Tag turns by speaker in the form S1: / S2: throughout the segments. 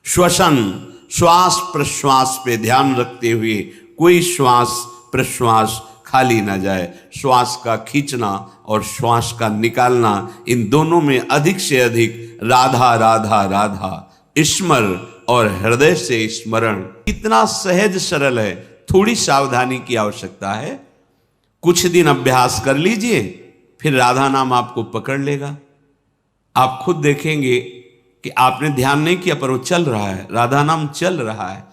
S1: श्वसन, श्वास प्रश्वास पे ध्यान रखते हुए कोई श्वास प्रश्वास खाली ना जाए। श्वास का खींचना और श्वास का निकालना, इन दोनों में अधिक से अधिक राधा राधा राधा स्मर और हृदय से स्मरण। कितना सहज सरल है, थोड़ी सावधानी की आवश्यकता है। कुछ दिन अभ्यास कर लीजिए, फिर राधा नाम आपको पकड़ लेगा। आप खुद देखेंगे कि आपने ध्यान नहीं किया पर वो चल रहा है, राधा नाम चल रहा है।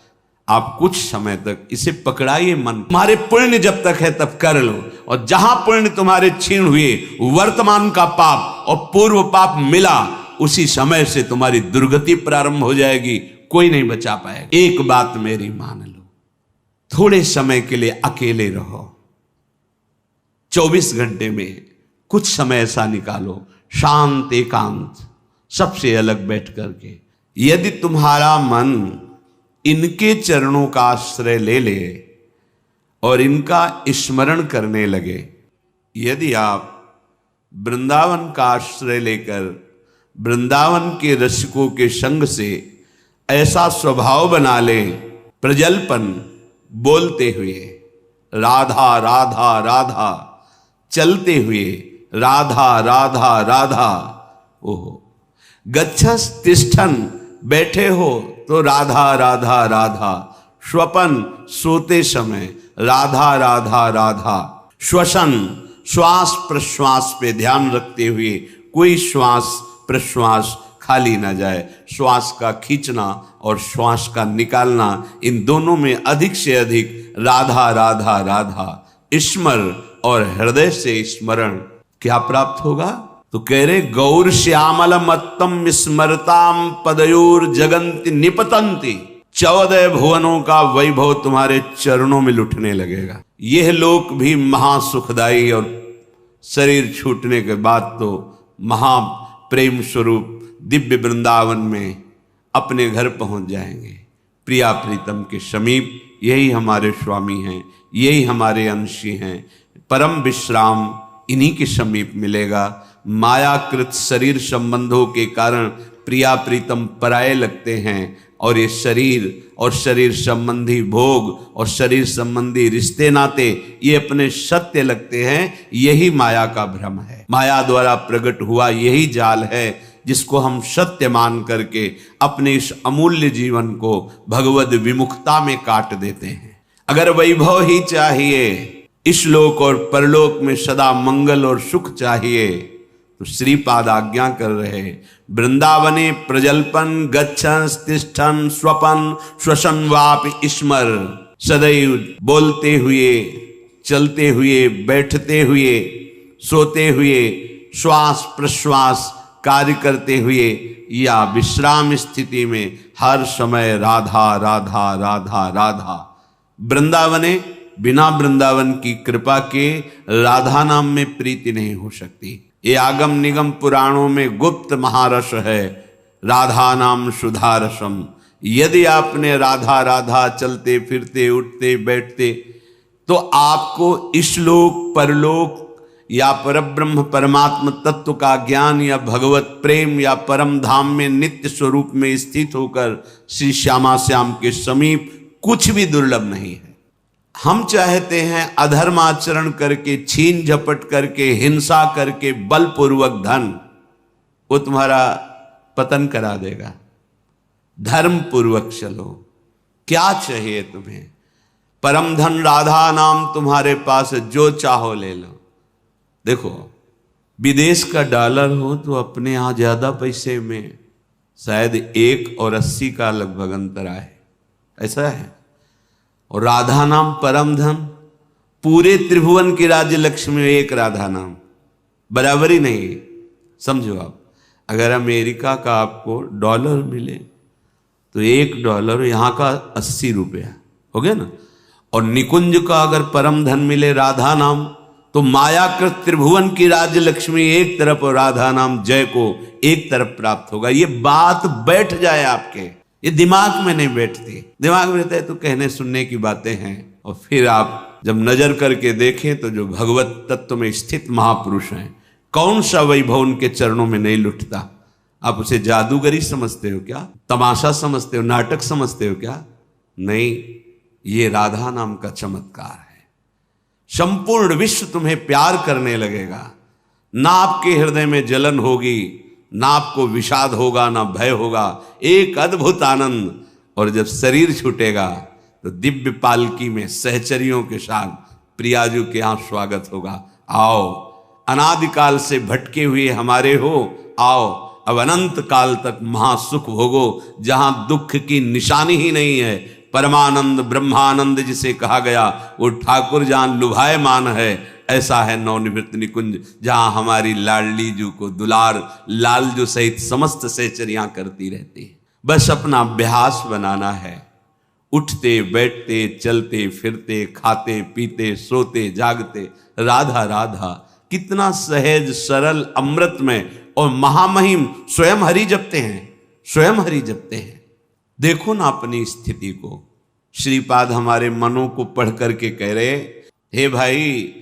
S1: आप कुछ समय तक इसे पकड़ाइए। मन तुम्हारे पुण्य जब तक है तब कर लो, और जहां पुण्य तुम्हारे क्षीण हुए, वर्तमान का पाप और पूर्व पाप मिला, उसी समय से तुम्हारी दुर्गति प्रारंभ हो जाएगी, कोई नहीं बचा पाएगा। एक बात मेरी मान लो, थोड़े समय के लिए अकेले रहो। 24 घंटे में कुछ समय ऐसा निकालो, शांत एकांत, सबसे अलग बैठ करके। यदि तुम्हारा मन इनके चरणों का आश्रय ले ले और इनका स्मरण करने लगे, यदि आप वृंदावन का आश्रय लेकर वृंदावन के रसिकों के संग से ऐसा स्वभाव बना ले, प्रजल्पन बोलते हुए राधा राधा राधा, चलते हुए राधा राधा राधा, ओहो गच्छस तिष्ठन, बैठे हो तो राधा राधा राधा, स्वपन सोते समय राधा राधा राधा, श्वसन श्वास प्रश्वास पे ध्यान रखते हुए कोई श्वास प्रश्वास खाली ना जाए। श्वास का खींचना और श्वास का निकालना, इन दोनों में अधिक से अधिक राधा राधा राधा स्मर और हृदय से स्मरण। क्या प्राप्त होगा? तो कह रहे गौर श्यामल मत्तम स्मरताम पदयोर जगंति निपतंती। 14 भुवनों का वैभव तुम्हारे चरणों में लुटने लगेगा। यह लोक भी महासुखदायी, और शरीर छूटने के बाद तो महा प्रेम स्वरूप दिव्य वृंदावन में अपने घर पहुंच जाएंगे, प्रिया प्रीतम के समीप। यही हमारे स्वामी हैं, यही हमारे अंशी हैं। परम विश्राम इन्हीं के समीप मिलेगा। मायाकृत शरीर संबंधों के कारण प्रिया प्रीतम पराये लगते हैं, और ये शरीर और शरीर संबंधी भोग और शरीर संबंधी रिश्ते नाते ये अपने सत्य लगते हैं। यही माया का भ्रम है। माया द्वारा प्रकट हुआ यही जाल है, जिसको हम सत्य मान करके अपने इस अमूल्य जीवन को भगवद विमुखता में काट देते हैं। अगर वैभव ही चाहिए, इस लोक और परलोक में सदा मंगल और सुख चाहिए, तो श्रीपाद आज्ञा कर रहे, वृंदावने प्रजल्पन गच्छन तिष्ठन स्वपन श्वसन वापि स्मर। सदैव बोलते हुए, चलते हुए, बैठते हुए, सोते हुए, श्वास प्रश्वास कार्य करते हुए या विश्राम स्थिति में हर समय राधा राधा राधा राधा। वृंदावने, बिना वृंदावन की कृपा के राधा नाम में प्रीति नहीं हो सकती। ये आगम निगम पुराणों में गुप्त महारस है, राधा नाम सुधा रसम। यदि आपने राधा राधा चलते फिरते उठते बैठते, तो आपको इस लोक परलोक या परब्रह्म परमात्म तत्व का ज्ञान या भगवत प्रेम या परम धाम में नित्य स्वरूप में स्थित होकर श्री श्यामा श्याम के समीप कुछ भी दुर्लभ नहीं है। हम चाहते हैं अधर्माचरण करके, छीन झपट करके, हिंसा करके, बलपूर्वक धन, वो तुम्हारा पतन करा देगा। धर्म पूर्वक चलो। क्या चाहिए तुम्हें? परम धन राधा नाम तुम्हारे पास, जो चाहो ले लो। देखो, विदेश का डॉलर हो तो अपने यहाँ ज्यादा पैसे में शायद 1 और 80 का लगभग अंतर आए, ऐसा है। और राधा नाम परम धन, पूरे त्रिभुवन की राज्य लक्ष्मी में एक राधा नाम, बराबरी नहीं। समझो आप, अगर अमेरिका का आपको डॉलर मिले तो $1 यहाँ का 80 रुपया हो गया ना। और निकुंज का अगर परम धन मिले राधा नाम, तो मायाकृत त्रिभुवन की राज्य लक्ष्मी एक तरफ और राधा नाम जय को एक तरफ प्राप्त होगा। ये बात बैठ जाए आपके, ये दिमाग में नहीं बैठती। दिमाग में रहता है तो कहने सुनने की बातें हैं, और फिर आप जब नजर करके देखें तो जो भगवत तत्व में स्थित महापुरुष हैं, कौन सा वैभव उनके चरणों में नहीं लुटता। आप उसे जादूगरी समझते हो क्या? तमाशा समझते हो? नाटक समझते हो क्या? नहीं, ये राधा नाम का चमत्कार है। संपूर्ण विश्व तुम्हें प्यार करने लगेगा। ना आपके हृदय में जलन होगी, ना आपको विषाद होगा, ना भय होगा। एक अद्भुत आनंद। और जब शरीर छूटेगा तो दिव्य पालकी में सहचरियों के साथ प्रियाजू के यहां स्वागत होगा। आओ, अनादिकाल से भटके हुए हमारे हो, आओ अब अनंत काल तक महासुख भोगो, जहां दुख की निशानी ही नहीं है। परमानंद ब्रह्मानंद जिसे कहा गया, वो ठाकुर जहां लुभायमान है, ऐसा है नवनिवृत्त निकुंज, जहां हमारी लाडली जू को दुलार लाल जो सहित समस्त सहचरियां करती रहती है। बस अपना अभ्यास बनाना है। उठते बैठते चलते फिरते खाते पीते सोते जागते राधा राधा, कितना सहज सरल अमृत में और महामहिम स्वयं हरि जपते हैं, स्वयं हरि जपते हैं। देखो ना अपनी स्थिति को। श्रीपाद हमारे मनों को पढ़ करके कह रहे, हे भाई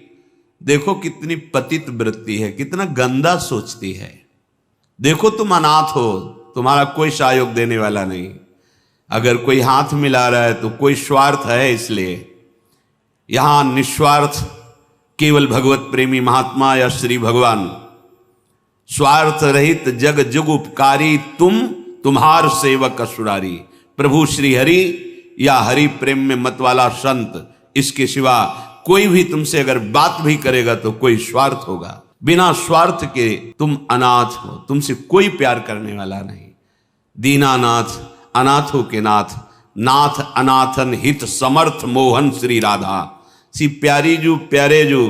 S1: देखो कितनी पतित वृत्ति है, कितना गंदा सोचती है। देखो तुम अनाथ हो, तुम्हारा कोई सहयोग देने वाला नहीं। अगर कोई हाथ मिला रहा है तो कोई स्वार्थ है, इसलिए यहां निस्वार्थ केवल भगवत प्रेमी महात्मा या श्री भगवान, स्वार्थ रहित जग जुग उपकारी, तुम तुम्हार सेवक असुरारी। प्रभु श्री हरि या हरि प्रेम में मत वाला संत, इसके सिवा कोई भी तुमसे अगर बात भी करेगा तो कोई स्वार्थ होगा। बिना स्वार्थ के तुम अनाथ हो, तुमसे कोई प्यार करने वाला नहीं। दीनानाथ अनाथों के नाथ, नाथ अनाथन हित समर्थ मोहन श्री राधा। सी प्यारी जू प्यारे जू,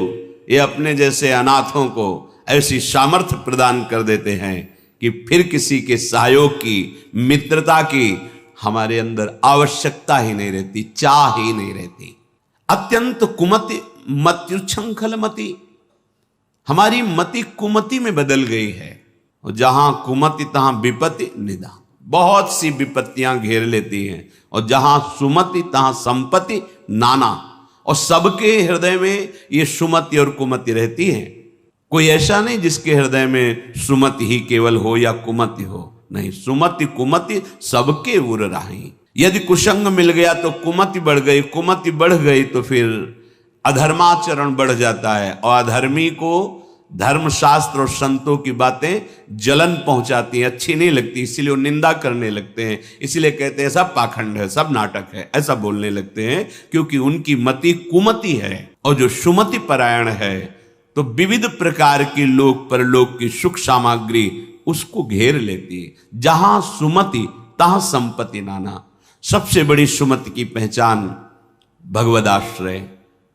S1: ये अपने जैसे अनाथों को ऐसी सामर्थ्य प्रदान कर देते हैं कि फिर किसी के सहयोग की, मित्रता की हमारे अंदर आवश्यकता ही नहीं रहती, चाह ही नहीं रहती। अत्यंत कुमति मत्युच्छृंखल मति, हमारी मति कुमति में बदल गई है। और जहां कुमति तहां विपत्ति निदान, बहुत सी विपत्तियां घेर लेती हैं। और जहां सुमति तहां संपत्ति नाना, और सबके हृदय में ये सुमति और कुमति रहती है। कोई ऐसा नहीं जिसके हृदय में सुमति ही केवल हो या कुमति हो, नहीं, सुमति कुमति सबके उर राही। यदि कुसंग मिल गया तो कुमति बढ़ गई, कुमति बढ़ गई तो फिर अधर्माचरण बढ़ जाता है। और अधर्मी को धर्मशास्त्र और संतों की बातें जलन पहुंचाती हैं, अच्छी नहीं लगती, इसीलिए वो निंदा करने लगते हैं। इसीलिए कहते हैं सब पाखंड है, सब नाटक है, ऐसा बोलने लगते हैं, क्योंकि उनकी मति कुमति है। और जो सुमति परायण है तो विविध प्रकार की लोक परलोक की सुख सामग्री उसको घेर लेती है। जहां सुमति तहां संपत्ति नाना। सबसे बड़ी सुमति की पहचान भगवदाश्रय,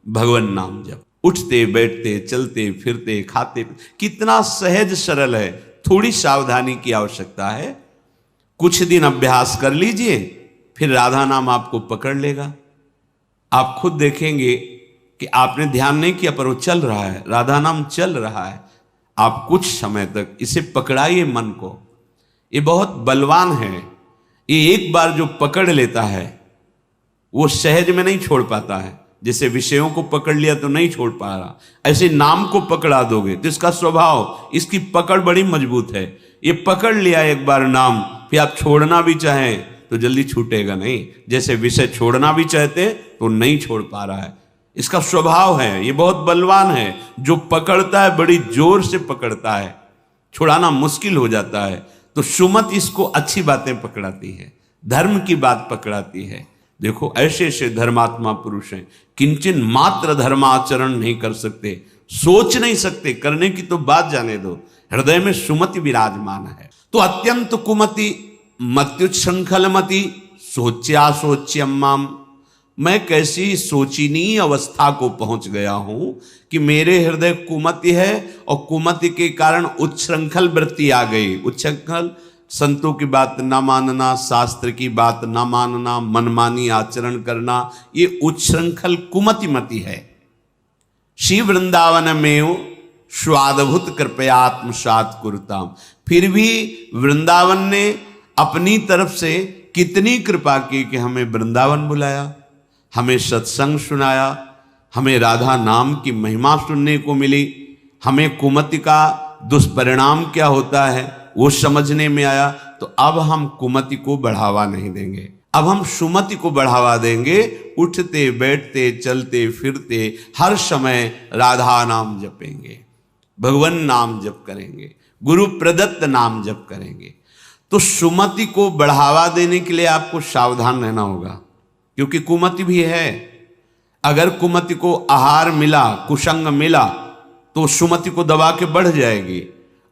S1: भगवान नाम जप। उठते बैठते चलते फिरते खाते, कितना सहज सरल है। थोड़ी सावधानी की आवश्यकता है। कुछ दिन अभ्यास कर लीजिए, फिर राधा नाम आपको पकड़ लेगा। आप खुद देखेंगे कि आपने ध्यान नहीं किया पर वो चल रहा है, राधा नाम चल रहा है। आप कुछ समय तक इसे पकड़ाइए मन को। ये बहुत बलवान है। ये एक बार जो पकड़ लेता है वो सहज में नहीं छोड़ पाता है। जैसे विषयों को पकड़ लिया तो नहीं छोड़ पा रहा, ऐसे नाम को पकड़ा दोगे तो इसका स्वभाव, इसकी पकड़ बड़ी मजबूत है। ये पकड़ लिया एक बार नाम, फिर आप छोड़ना भी चाहें तो जल्दी छूटेगा नहीं। जैसे विषय छोड़ना भी चाहते तो नहीं छोड़ पा रहा है, इसका स्वभाव है। ये बहुत बलवान है। जो पकड़ता है बड़ी जोर से पकड़ता है, छुड़ाना मुश्किल हो जाता है। तो सुमति इसको अच्छी बातें पकड़ाती है, धर्म की बात पकड़ाती है। देखो ऐसे ऐसे धर्मात्मा पुरुष हैं, किंचन मात्र धर्माचरण नहीं कर सकते, सोच नहीं सकते, करने की तो बात जाने दो, हृदय में सुमति विराजमान है। तो अत्यंत कुमति मत्युच्छृंखल मति, सोच्या सोच्यम्माम, मैं कैसी सोचनीय अवस्था को पहुंच गया हूं कि मेरे हृदय कुमति है और कुमति के कारण उच्छृंखल वृत्ति आ गई। उच्छृंखल संतों की बात ना मानना, शास्त्र की बात ना मानना, मनमानी आचरण करना, ये उच्छृंखल कुमति मति है। श्री वृंदावन में स्वादभुत कृपयात्मसात कुरुताम, फिर भी वृंदावन ने अपनी तरफ से कितनी कृपा की कि हमें वृंदावन बुलाया, हमें सत्संग सुनाया, हमें राधा नाम की महिमा सुनने को मिली, हमें कुमति का दुष्परिणाम क्या होता है वो समझने में आया। तो अब हम कुमति को बढ़ावा नहीं देंगे, अब हम सुमति को बढ़ावा देंगे। उठते बैठते चलते फिरते हर समय राधा नाम जपेंगे, भगवान नाम जप करेंगे, गुरु प्रदत्त नाम जप करेंगे। तो सुमति को बढ़ावा देने के लिए आपको सावधान रहना होगा, क्योंकि कुमति भी है। अगर कुमति को आहार मिला, कुसंग मिला, तो सुमति को दबा के बढ़ जाएगी,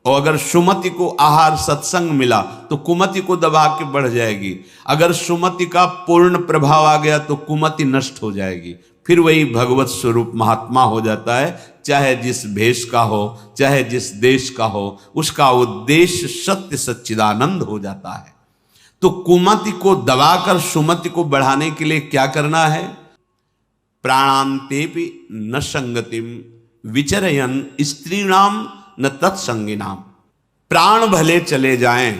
S1: और अगर सुमति को आहार सत्संग मिला तो कुमति को दबा के बढ़ जाएगी। अगर सुमति का पूर्ण प्रभाव आ गया तो कुमति नष्ट हो जाएगी, फिर वही भगवत स्वरूप महात्मा हो जाता है। चाहे जिस भेष का हो, चाहे जिस देश का हो, उसका उद्देश्य सत्य सच्चिदानंद हो जाता है। तो कुमति को दबाकर सुमति को बढ़ाने के लिए क्या करना है? प्राणांतेपि न संगतिम विचरयन स्त्रीणाम न तत्संगिनाम। प्राण भले चले जाएं,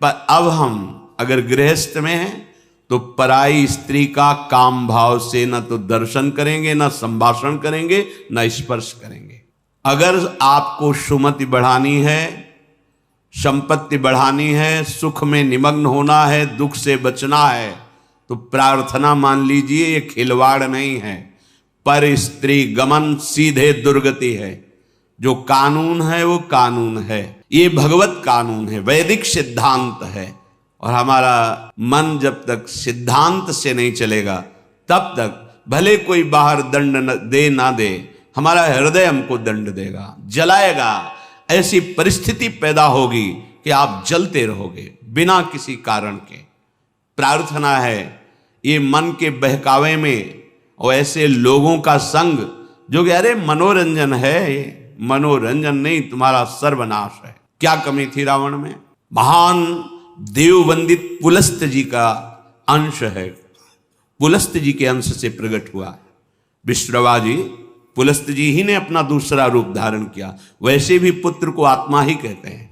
S1: पर अब हम अगर गृहस्थ में हैं तो पराई स्त्री का काम भाव से न तो दर्शन करेंगे, न संभाषण करेंगे, न स्पर्श करेंगे। अगर आपको सुमति बढ़ानी है, संपत्ति बढ़ानी है, सुख में निमग्न होना है, दुख से बचना है, तो प्रार्थना मान लीजिए ये खिलवाड़ नहीं है। पर स्त्री गमन सीधे दुर्गति है। जो कानून है वो कानून है, ये भगवत कानून है, वैदिक सिद्धांत है। और हमारा मन जब तक सिद्धांत से नहीं चलेगा तब तक भले कोई बाहर दंड दे ना दे, हमारा हृदय हमको दंड देगा, जलाएगा। ऐसी परिस्थिति पैदा होगी कि आप जलते रहोगे बिना किसी कारण के। प्रार्थना है ये मन के बहकावे में और ऐसे लोगों का संग जो कि अरे मनोरंजन है, ये मनोरंजन नहीं, तुम्हारा सर्वनाश है। क्या कमी थी रावण में? महान देव वंदित पुलस्त जी का अंश है, पुलस्त जी के अंश से प्रकट हुआ है। विश्रवा जी, पुलस्त जी ही ने अपना दूसरा रूप धारण किया। वैसे भी पुत्र को आत्मा ही कहते हैं।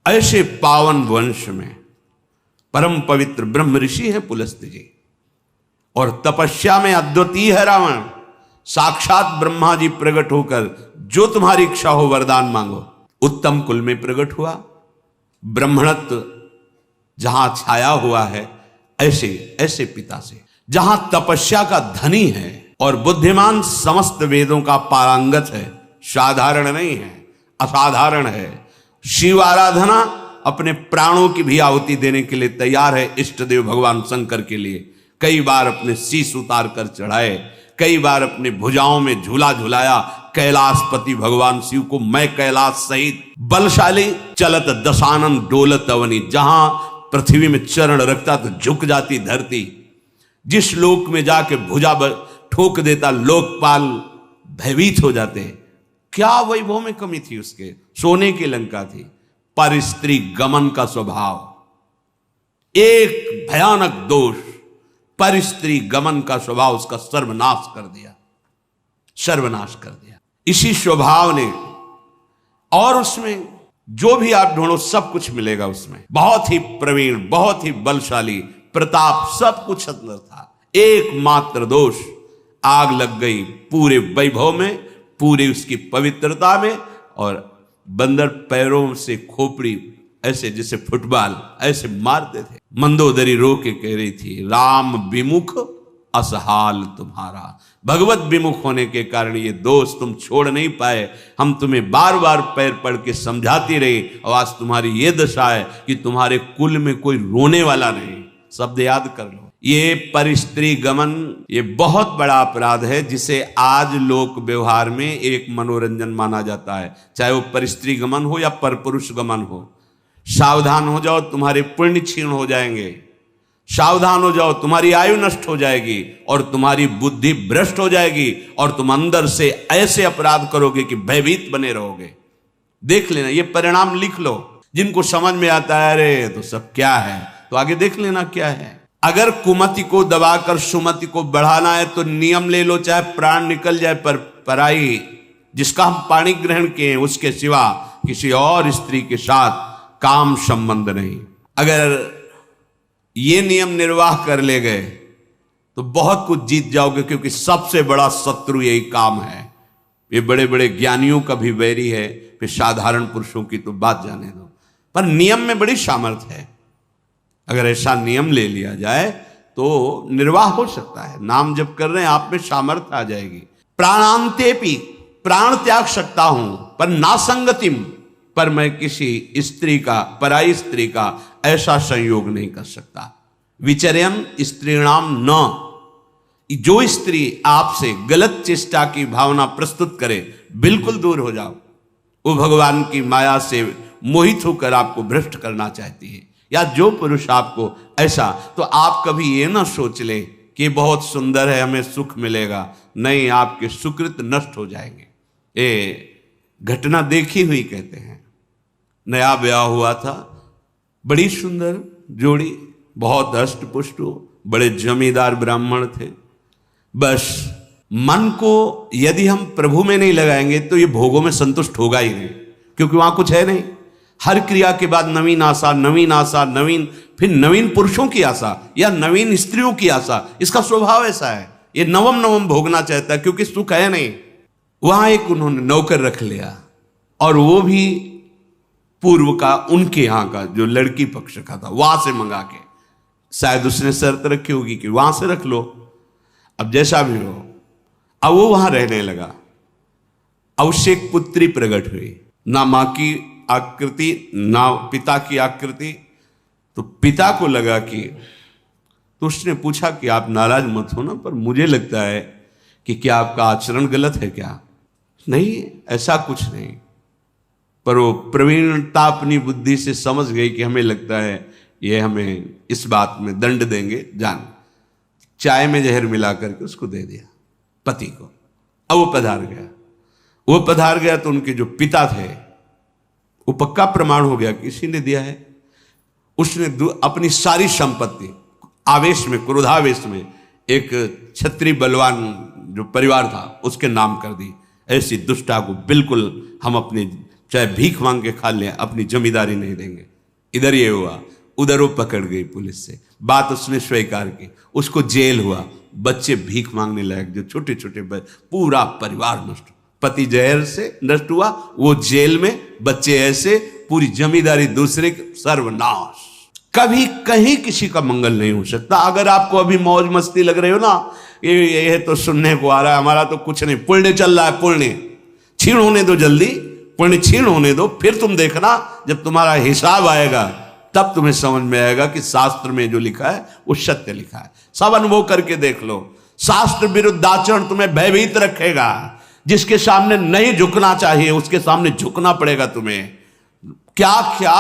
S1: ऐसे पावन वंश में परम पवित्र ब्रह्म ऋषि है पुलस्त जी, और तपस्या में अद्वितीय है रावण। साक्षात ब्रह्मा जी प्रकट होकर जो तुम्हारी इच्छा हो वरदान मांगो। उत्तम कुल में प्रकट हुआ, ब्राह्मणत्व जहां छाया हुआ है, ऐसे ऐसे पिता से, जहां तपस्या का धनी है और बुद्धिमान समस्त वेदों का पारंगत है। साधारण नहीं है, असाधारण है। शिव आराधना अपने प्राणों की भी आहुति देने के लिए तैयार है। इष्ट देव भगवान शंकर के लिए कई बार अपने शीश उतार कर चढ़ाए, कई बार अपने भुजाओं में झूला झुलाया। कैलाशपति भगवान शिव को मैं कैलाश सहित बलशाली चलत दशानन डोलत अवनी, जहां पृथ्वी में चरण रखता तो झुक जाती धरती। जिस लोक में जाके भुजा ठोक देता लोकपाल भयभीत हो जाते। क्या वैभव में कमी थी उसके? सोने की लंका थी। पर स्त्री गमन का स्वभाव एक भयानक दोष, पर स्त्री गमन का स्वभाव उसका सर्वनाश कर दिया, सर्वनाश कर दिया। इसी स्वभाव ने, और उसमें जो भी आप ढूंढो सब कुछ मिलेगा उसमें। बहुत ही प्रवीण, बहुत ही बलशाली, प्रताप, सब कुछ अंदर था। एकमात्र दोष, आग लग गई पूरे वैभव में, पूरी उसकी पवित्रता में। और बंदर पैरों से खोपड़ी ऐसे जैसे फुटबॉल ऐसे मारते थे। मंदोदरी रो के कह रही थी, राम विमुख असहाल तुम्हारा। भगवत विमुख होने के कारण ये दोष तुम छोड़ नहीं पाए। हम तुम्हें बार बार पैर पड़ के समझाती रही, और आज तुम्हारी ये दशा है कि तुम्हारे कुल में कोई रोने वाला नहीं। शब्द याद कर लो। ये परिस्त्री गमन, ये बहुत बड़ा अपराध है, जिसे आज लोक व्यवहार में एक मनोरंजन माना जाता है। चाहे वो परिस्त्री गमन हो या परपुरुष गमन हो। सावधान हो जाओ, तुम्हारे पुण्य क्षीण हो जाएंगे। सावधान हो जाओ, तुम्हारी आयु नष्ट हो जाएगी और तुम्हारी बुद्धि भ्रष्ट हो जाएगी, और तुम अंदर से ऐसे अपराध करोगे कि भयभीत बने रहोगे। देख लेना, ये परिणाम लिख लो। जिनको समझ में आता है अरे तो सब क्या है, तो आगे देख लेना क्या है। अगर कुमति को दबाकर सुमति को बढ़ाना है तो नियम ले लो, चाहे प्राण निकल जाए, पर पराई जिसका हम पाणी ग्रहण किए उसके सिवा किसी और स्त्री के साथ काम संबंध नहीं। अगर ये नियम निर्वाह कर ले गए तो बहुत कुछ जीत जाओगे, क्योंकि सबसे बड़ा शत्रु यही काम है। ये बड़े बड़े ज्ञानियों का भी वैरी है, फिर साधारण पुरुषों की तो बात जाने दो। पर नियम में बड़ी सामर्थ्य है। अगर ऐसा नियम ले लिया जाए तो निर्वाह हो सकता है। नाम जप कर रहे हैं, आप में सामर्थ्य आ जाएगी। प्राणांतेपि, प्राण त्याग सकता हूं, पर नासंगतिम, पर मैं किसी स्त्री का, पराई स्त्री का ऐसा संयोग नहीं कर सकता। विचर्यन स्त्रीणाम न, जो स्त्री आपसे गलत चेष्टा की भावना प्रस्तुत करे, बिल्कुल दूर हो जाओ। वो भगवान की माया से मोहित होकर आपको भ्रष्ट करना चाहती है। या जो पुरुष आपको ऐसा, तो आप कभी ये ना सोच ले कि बहुत सुंदर है, हमें सुख मिलेगा। नहीं, आपके सुकृत नष्ट हो जाएंगे। ये घटना देखी हुई कहते हैं। नया ब्याह हुआ था, बड़ी सुंदर जोड़ी, बहुत हष्ट पुष्ट, बड़े जमींदार ब्राह्मण थे। बस मन को यदि हम प्रभु में नहीं लगाएंगे तो ये भोगों में संतुष्ट होगा ही नहीं, क्योंकि वहां कुछ है नहीं। हर क्रिया के बाद नवीन आशा, नवीन आशा, नवीन, फिर नवीन पुरुषों की आशा या नवीन स्त्रियों की आशा। इसका स्वभाव ऐसा है, ये नवम नवम भोगना चाहता है, क्योंकि सुख है नहीं। वहां एक उन्होंने नौकर रख लिया, और वो भी पूर्व का, उनके यहां का, जो लड़की पक्ष का था, वहां से मंगा के। शायद उसने शर्त रखी होगी कि वहां से रख लो। अब जैसा भी हो, अब वो वहां रहने लगा। अब उससे एक पुत्री प्रकट हुई, ना मां की आकृति ना पिता की आकृति। तो पिता को लगा कि, तो उसने पूछा कि आप नाराज मत हो ना, पर मुझे लगता है कि क्या आपका आचरण गलत है क्या? नहीं, ऐसा कुछ नहीं। पर वो प्रवीणता अपनी बुद्धि से समझ गई कि हमें लगता है ये हमें इस बात में दंड देंगे, जान। चाय में जहर मिला करके उसको दे दिया पति को। अब वो पधार गया तो उनके जो पिता थे, वो पक्का प्रमाण हो गया किसी ने दिया है। उसने अपनी सारी संपत्ति आवेश में, क्रोधावेश में, एक क्षत्रिय बलवान जो परिवार था उसके नाम कर दी। ऐसी दुष्टा को बिल्कुल हम अपनी, चाहे भीख मांग के खा लें, अपनी जमींदारी नहीं देंगे। इधर ये हुआ, उधर वो पकड़ गई पुलिस से, बात उसने स्वीकार की, उसको जेल हुआ। बच्चे भीख मांगने लायक, जो छोटे छोटे, पूरा परिवार नष्ट। पति जहर से नष्ट हुआ, वो जेल में, बच्चे ऐसे, पूरी जमींदारी दूसरे, सर्वनाश। कभी कहीं किसी का मंगल नहीं हो सकता। अगर आपको अभी मौज मस्ती लग रही हो ना, ये तो सुनने को आ रहा है, हमारा तो कुछ नहीं, पुण्य चल रहा है, पुण्य छीण होने दो, जल्दी पुण्य छीण होने दो, फिर तुम देखना जब तुम्हारा हिसाब आएगा तब तुम्हें समझ में आएगा कि शास्त्र में जो लिखा है वो सत्य लिखा है। सब अनुभव करके देख लो। शास्त्र विरुद्ध आचरण तुम्हें भयभीत रखेगा। जिसके सामने नहीं झुकना चाहिए उसके सामने झुकना पड़ेगा तुम्हें, क्या क्या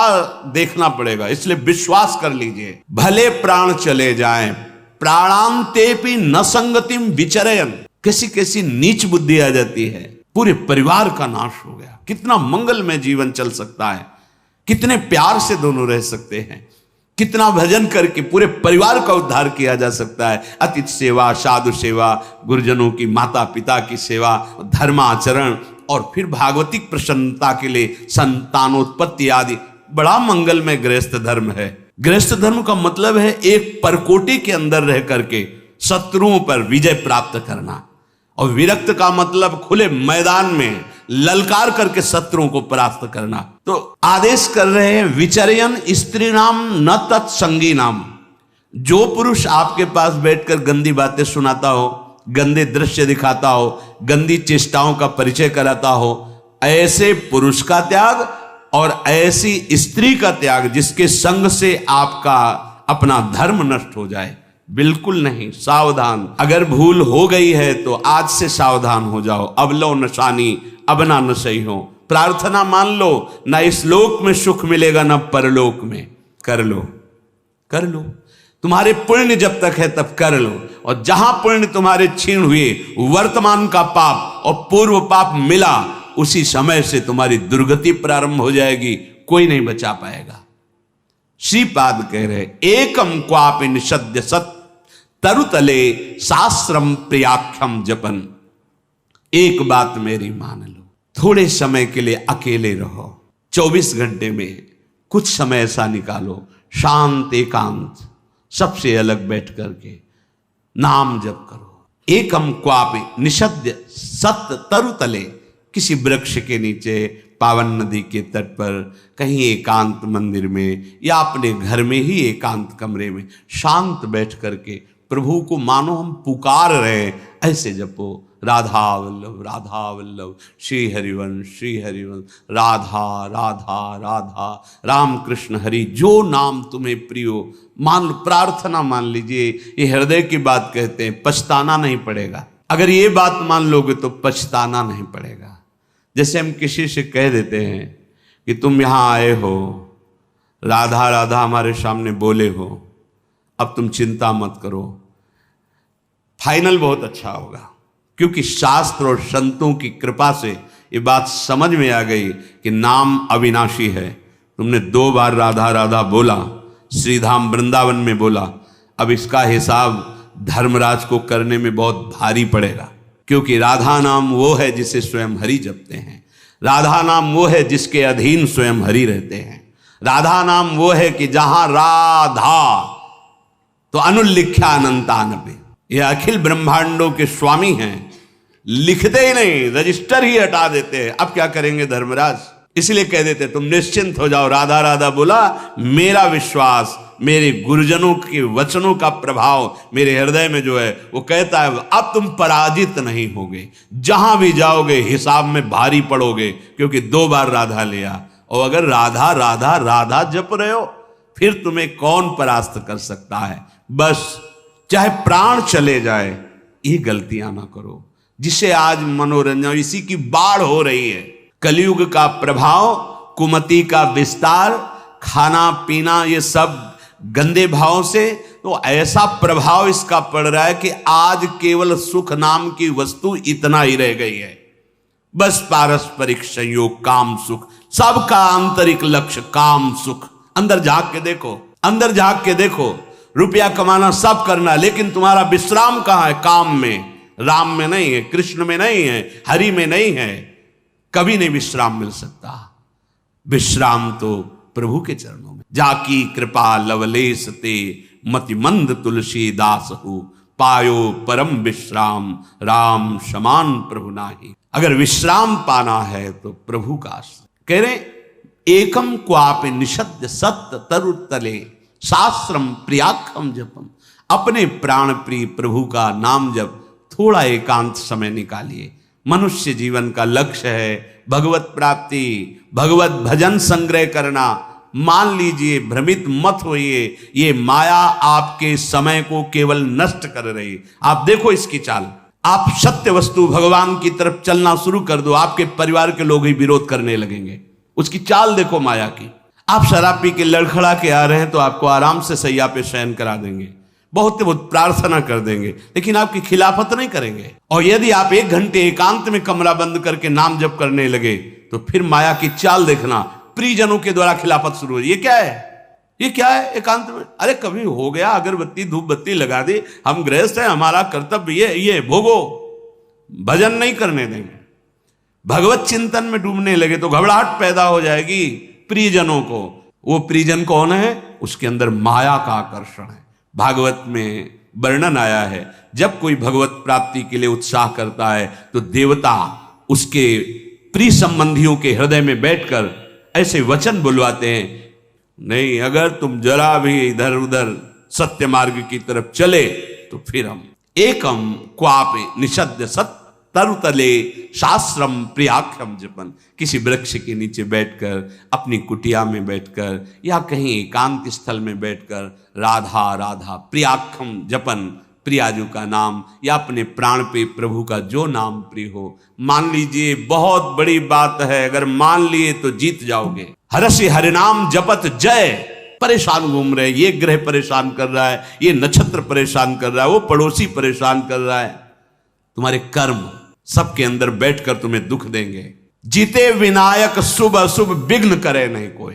S1: देखना पड़ेगा। इसलिए विश्वास कर लीजिए, भले प्राण चले जाएं, प्राणांतेपि न संगतिम विचरयन। कैसी कैसी नीच बुद्धि आ जाती है, पूरे परिवार का नाश हो गया। कितना मंगलमय जीवन चल सकता है, कितने प्यार से दोनों रह सकते हैं, कितना भजन करके पूरे परिवार का उद्धार किया जा सकता है। अतिथि सेवा, साधु सेवा, गुरुजनों की, माता पिता की सेवा, धर्माचरण, और फिर भागवतिक प्रसन्नता के लिए संतानोत्पत्ति आदि। बड़ा मंगलमय गृहस्थ धर्म है। गृहस्थ धर्म का मतलब है एक परकोटी के अंदर रह करके शत्रुओं पर विजय प्राप्त करना, और विरक्त का मतलब खुले मैदान में ललकार करके शत्रुओं को परास्त करना। तो आदेश कर रहे हैं, विचर्यन स्त्री नाम न तत्संगी नाम। जो पुरुष आपके पास बैठकर गंदी बातें सुनाता हो, गंदे दृश्य दिखाता हो, गंदी चेष्टाओं का परिचय कराता हो, ऐसे पुरुष का त्याग और ऐसी स्त्री का त्याग जिसके संग से आपका अपना धर्म नष्ट हो जाए, बिल्कुल नहीं। सावधान। अगर भूल हो गई है तो आज से सावधान हो जाओ। अब लो नशानी, अब ना न सही हो। प्रार्थना मान लो, ना इस लोक में सुख मिलेगा ना परलोक में। कर लो, कर लो। तुम्हारे पुण्य जब तक है तब कर लो, और जहां पुण्य तुम्हारे क्षीण हुए, वर्तमान का पाप और पूर्व पाप मिला, उसी समय से तुम्हारी दुर्गति प्रारंभ हो जाएगी, कोई नहीं बचा पाएगा। श्रीपाद कह रहे, एकम क्वापि निषद्य सत तरुतले शास्त्रम प्रियाख्यम जपन। एक बात मेरी मान लो, थोड़े समय के लिए अकेले रहो। 24 घंटे में कुछ समय ऐसा निकालो, शांत एकांत, सबसे अलग बैठ करके नाम जप करो। एकम क्वापि निषद्य सत तरुतले, किसी वृक्ष के नीचे, पावन नदी के तट पर, कहीं एकांत मंदिर में, या अपने घर में ही एकांत कमरे में शांत बैठ करके प्रभु को मानो हम पुकार रहे हैं, ऐसे जपो। राधा वल्लभ श्री हरिवंश राधा राधा राधा राम कृष्ण हरि, जो नाम तुम्हें प्रिय हो मान, प्रार्थना मान लीजिए। ये हृदय की बात कहते हैं, पछताना नहीं पड़ेगा। अगर ये बात मान लोगे तो पछताना नहीं पड़ेगा। जैसे हम किसी से कह देते हैं कि तुम यहाँ आए हो, राधा राधा हमारे सामने बोले हो, अब तुम चिंता मत करो, फाइनल बहुत अच्छा होगा। क्योंकि शास्त्र और संतों की कृपा से ये बात समझ में आ गई कि नाम अविनाशी है। तुमने 2 बार राधा राधा बोला, श्रीधाम वृंदावन में बोला, अब इसका हिसाब धर्मराज को करने में बहुत भारी पड़ेगा। क्योंकि राधा नाम वो है जिसे स्वयं हरि जपते हैं, राधा नाम वो है जिसके अधीन स्वयं हरि रहते हैं, राधा नाम वो है कि जहां राधा तो अनुल्लिख्या अनंतानबे, ये अखिल ब्रह्मांडों के स्वामी हैं, लिखते ही नहीं, रजिस्टर ही हटा देते हैं। अब क्या करेंगे धर्मराज? इसलिए कह देते तुम निश्चिंत हो जाओ। राधा राधा बोला, मेरा विश्वास, मेरे गुरुजनों के वचनों का प्रभाव मेरे हृदय में जो है वो कहता है अब तुम पराजित नहीं होगे, जहां भी जाओगे हिसाब में भारी पड़ोगे, क्योंकि 2 बार राधा लिया। और अगर राधा राधा राधा जप रहे हो फिर तुम्हें कौन परास्त कर सकता है? बस चाहे प्राण चले जाए, ये गलतियां ना करो जिसे आज मनोरंजन, इसी की बाढ़ हो रही है। कलयुग का प्रभाव, कुमति का विस्तार, खाना पीना, ये सब गंदे भाव से, तो ऐसा प्रभाव इसका पड़ रहा है कि आज केवल सुख नाम की वस्तु इतना ही रह गई है। बस पारस्परिक संयोग, काम सुख, सबका आंतरिक लक्ष्य काम सुख। अंदर झांक के देखो, अंदर झांक के देखो। रुपया कमाना सब करना, लेकिन तुम्हारा विश्राम कहां है? काम में, राम में नहीं है, कृष्ण में नहीं है, हरि में नहीं है। कभी नहीं विश्राम मिल सकता। विश्राम तो प्रभु के चरणों में। जाकी कृपा लवलेश ते मति मंद तुलसीदास हु, पायो परम विश्राम राम समान प्रभु नाही। अगर विश्राम पाना है तो प्रभु का आश्रय। कह रहे एकम क्वापि निषद्य सत्य तरुतले शास्त्रम प्रियाखम जपम। अपने प्राण प्रिय प्रभु का नाम जप, थोड़ा एकांत समय निकालिए। मनुष्य जीवन का लक्ष्य है भगवत प्राप्ति, भगवत भजन संग्रह करना। मान लीजिए, भ्रमित मत होइए, ये माया आपके समय को केवल नष्ट कर रही। आप देखो इसकी चाल, आप सत्य वस्तु भगवान की तरफ चलना शुरू कर दो, आपके परिवार के लोग ही विरोध करने लगेंगे। उसकी चाल देखो माया की। आप शराब पी के लड़खड़ा के आ रहे हैं तो आपको आराम से सैया पे शयन करा देंगे, बहुत प्रार्थना कर देंगे, लेकिन आपकी खिलाफत नहीं करेंगे। और यदि आप 1 घंटे एकांत में कमरा बंद करके नाम जप करने लगे तो फिर माया की चाल देखना, प्रियजनों के द्वारा खिलाफत शुरू हो। ये क्या है? ये क्या है एकांत में? अरे कभी हो गया, अगरबत्ती धूप बत्ती लगा दी, हम गृहस्थ हैं, हमारा कर्तव्य ये भोगो, भजन नहीं करने देंगे। भगवत चिंतन में डूबने लगे तो घबराहट पैदा हो जाएगी प्रियजनों को। वो प्रियजन कौन है? उसके अंदर माया का आकर्षण है। भागवत में वर्णन आया है, जब कोई भगवत प्राप्ति के लिए उत्साह करता है तो देवता उसके प्रिय संबंधियों के हृदय में बैठकर ऐसे वचन बुलवाते हैं, नहीं अगर तुम जरा भी इधर उधर सत्य मार्ग की तरफ चले तो फिर हम एकम क्वापि निषद्य सत्य तरुतले शास्त्रम प्रियाख्यम जपन। किसी वृक्ष के नीचे बैठकर, अपनी कुटिया में बैठकर, या कहीं एकांत स्थल में बैठकर राधा राधा प्रियाख्यम जपन, प्रियाजू का नाम या अपने प्राण पे प्रभु का जो नाम प्रिय हो। मान लीजिए, बहुत बड़ी बात है, अगर मान लिए तो जीत जाओगे। हरसि हरिनाम जपत जय। परेशान घूम रहे, ये ग्रह परेशान कर रहा है, ये नक्षत्र परेशान कर रहा है, वो पड़ोसी परेशान कर रहा है, तुम्हारे कर्म सबके अंदर बैठकर तुम्हें दुख देंगे। जीते विनायक शुभ अशुभ, विघ्न करे नहीं कोई,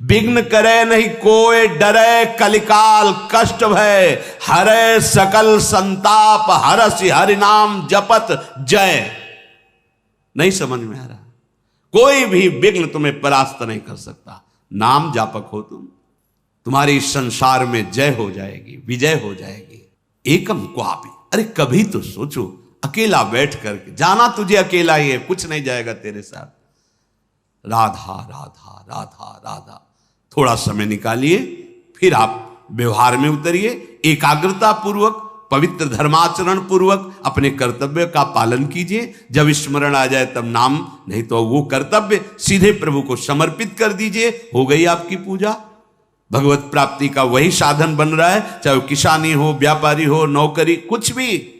S1: विघ्न करे नहीं कोई, डरे कलिकाल कष्ट भय, हरे सकल संताप, हरसि हरिनाम जपत जय। नहीं समझ में आ रहा? कोई भी विघ्न तुम्हें परास्त नहीं कर सकता। नाम जापक हो तुम, तुम्हारी संसार में जय हो जाएगी, विजय हो जाएगी। एकम क्वापि, अरे कभी तो सोचो, अकेला बैठ करके जाना तुझे अकेला ही है, कुछ नहीं जाएगा तेरे साथ। राधा राधा राधा राधा। थोड़ा समय निकालिए, फिर आप व्यवहार में उतरिए, एकाग्रता पूर्वक, पवित्र धर्माचरण पूर्वक अपने कर्तव्य का पालन कीजिए। जब स्मरण आ जाए तब नाम, नहीं तो वो कर्तव्य सीधे प्रभु को समर्पित कर दीजिए, हो गई आपकी पूजा। भगवत प्राप्ति का वही साधन बन रहा है, चाहे वो किसानी हो, व्यापारी हो, नौकरी, कुछ भी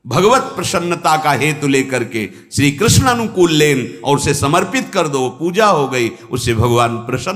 S1: भगवत प्रसन्नता का हेतु लेकर के श्री कृष्ण अनुकूल लेन और उसे समर्पित कर दो, पूजा हो गई, उससे भगवान प्रसन्न।